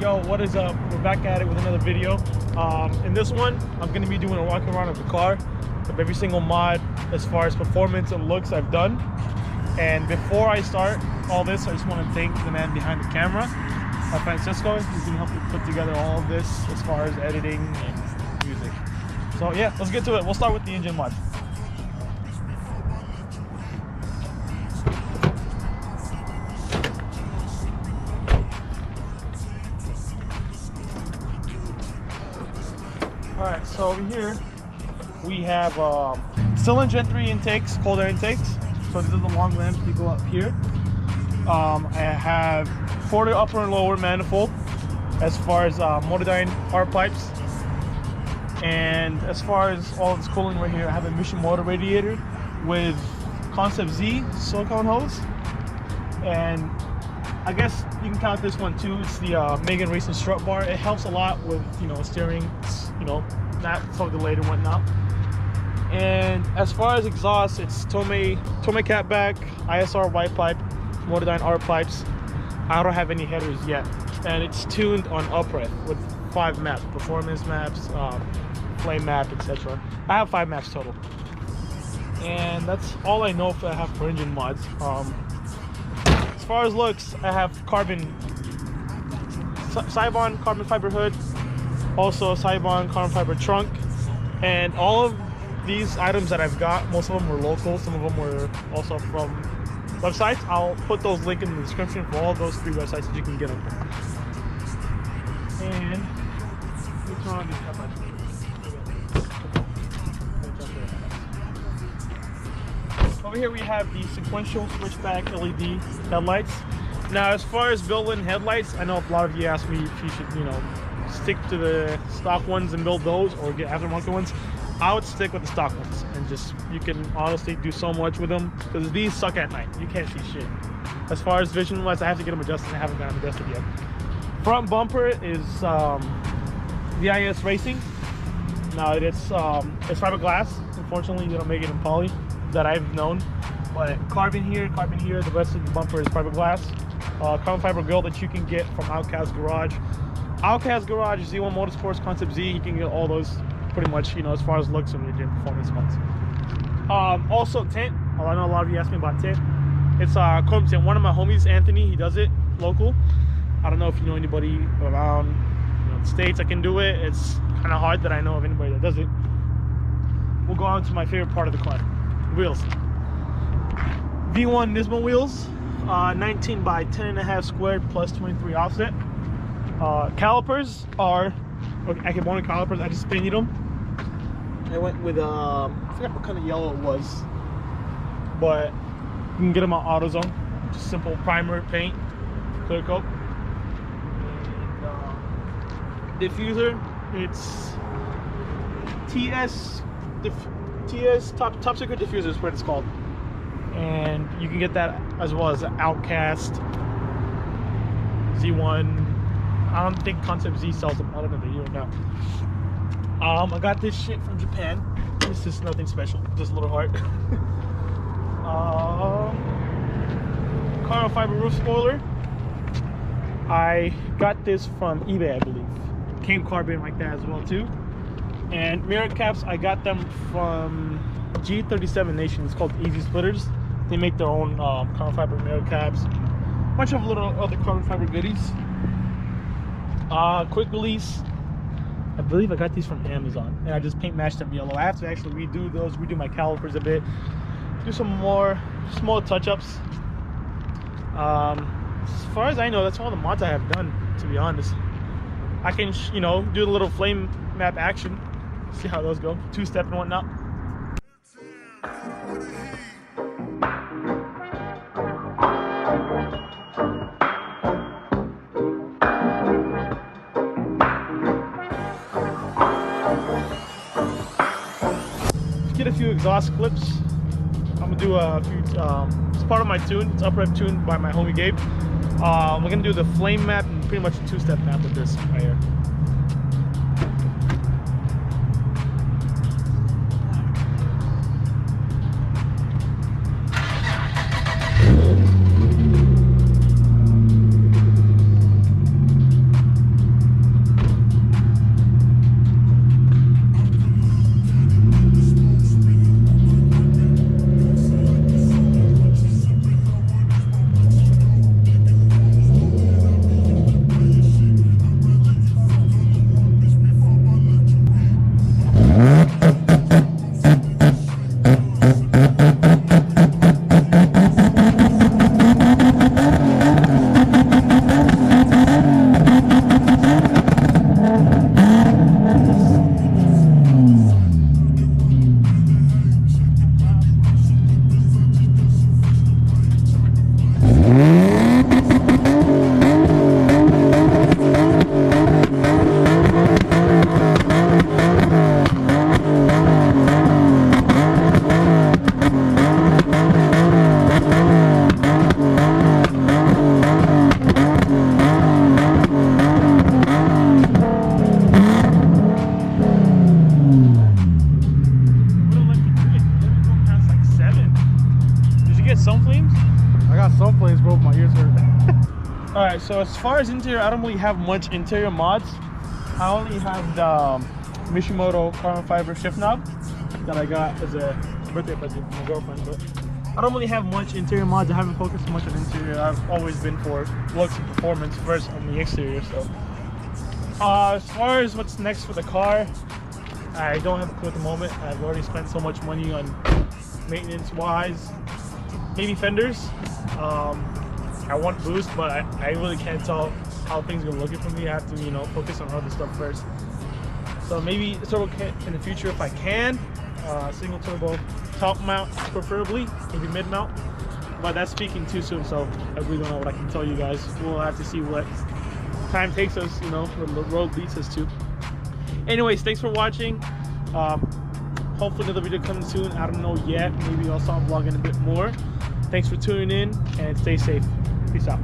Yo, what is up? We're back at it with another video. In this one, I'm going to be doing a walk around of the car of every single mod as far as performance and looks I've done. And before I start all this, I just want to thank the man behind the camera, Francisco. He's going to help me put together all of this as far as editing and music. So yeah, let's get to it. We'll start with the engine mod. Alright, so over here we have still in Gen 3 intakes, cold air intakes. So this is the long lamps that go up here. I have quarter upper and lower manifold as far as Motordyne R pipes. And as far as all this cooling right here, I have a Mission Motor radiator with Concept Z silicone hose. And I guess you can count this one too. It's the Megan Racing strut bar. It helps a lot with, you know, steering, not so delayed and whatnot. And as far as exhaust, it's Tomei catback, ISR white pipe, Motordyne R pipes. I don't have any headers yet, and it's tuned on upright with 5 maps, performance maps, flame map, etc. I have 5 maps total, and that's all I know if I have for engine mods. As far as looks, I have Cybon carbon fiber hood, also Cybon carbon fiber trunk, and all of these items that I've got, most of them were local, some of them were also from websites. I'll put those links in the description for all those 3 websites that you can get them from. And let's turn on these headlights. Over here we have the sequential switchback LED headlights. Now, as far as building headlights, I know a lot of you asked me if you should, stick to the stock ones and build those or get aftermarket ones. I would stick with the stock ones, and you can honestly do so much with them, because these suck at night. You can't see shit. As far as vision wise, I have to get them adjusted. I haven't got them adjusted yet. Front bumper is VIS Racing. Now it's fiberglass. Unfortunately, they don't make it in poly that I've known, but carbon here, the rest of the bumper is fiberglass. Carbon fiber grill that you can get from Outcast Garage, Z1 Motorsports, Concept Z. You can get all those pretty much, as far as looks and engine performance mods. Also tint. I know a lot of you asked me about tint. It's chrome tint. One of my homies, Anthony, he does it local. I don't know if you know anybody around the States that can do it. It's kind of hard that I know of anybody that does it. We'll go on to my favorite part of the car. Wheels. V1 Nismo wheels, 19 by 10.5 squared plus 23 offset. Calipers are Akebono calipers. I just painted them. I went with I forgot what kind of yellow it was, but you can get them on AutoZone. Just simple primer, paint, clear coat. And, diffuser. It's TS top secret diffuser is what it's called, and you can get that as well as Outcast Z1. I don't think Concept Z sells them. I don't know if they do or not. I got this shit from Japan. This is nothing special, just a little heart. Carbon fiber roof spoiler. I got this from eBay, I believe. Came carbon like that as well too. And mirror caps, I got them from G37 Nation. It's called Easy Splitters. They make their own carbon fiber mirror caps. A bunch of little other carbon fiber goodies. Quick release. I believe I got these from Amazon, and I just paint matched them yellow. I have to actually redo those, redo my calipers a bit, do some more small touch-ups. As far as I know, that's all the mods I have done, to be honest. I can, you know, do the little flame map action, see how those go, two-step and whatnot. Get a few exhaust clips. I'm gonna do a few. It's part of my tune. It's uprep tune by my homie Gabe. We're gonna do the flame map and pretty much a two-step map with this right here. Some flames? I got some flames, bro. My ears hurt. Alright, so as far as interior, I don't really have much interior mods. I only have the Mishimoto carbon fiber shift knob that I got as a birthday present from my girlfriend. But I don't really have much interior mods. I haven't focused much on interior. I've always been for looks and performance first on the exterior. So as far as what's next for the car, I don't have a clue at the moment. I've already spent so much money on maintenance wise. Maybe fenders. I want boost, but I really can't tell how things are looking for me. I have to, you know, focus on other stuff first. So maybe turbo kit in the future if I can. Single turbo top mount preferably, maybe mid mount. But that's speaking too soon, so I really don't know what I can tell you guys. We'll have to see what time takes us, you know, where the road leads us to. Anyways, thanks for watching. Hopefully another video coming soon. I don't know yet. Maybe I'll start vlogging a bit more. Thanks for tuning in and stay safe. Peace out.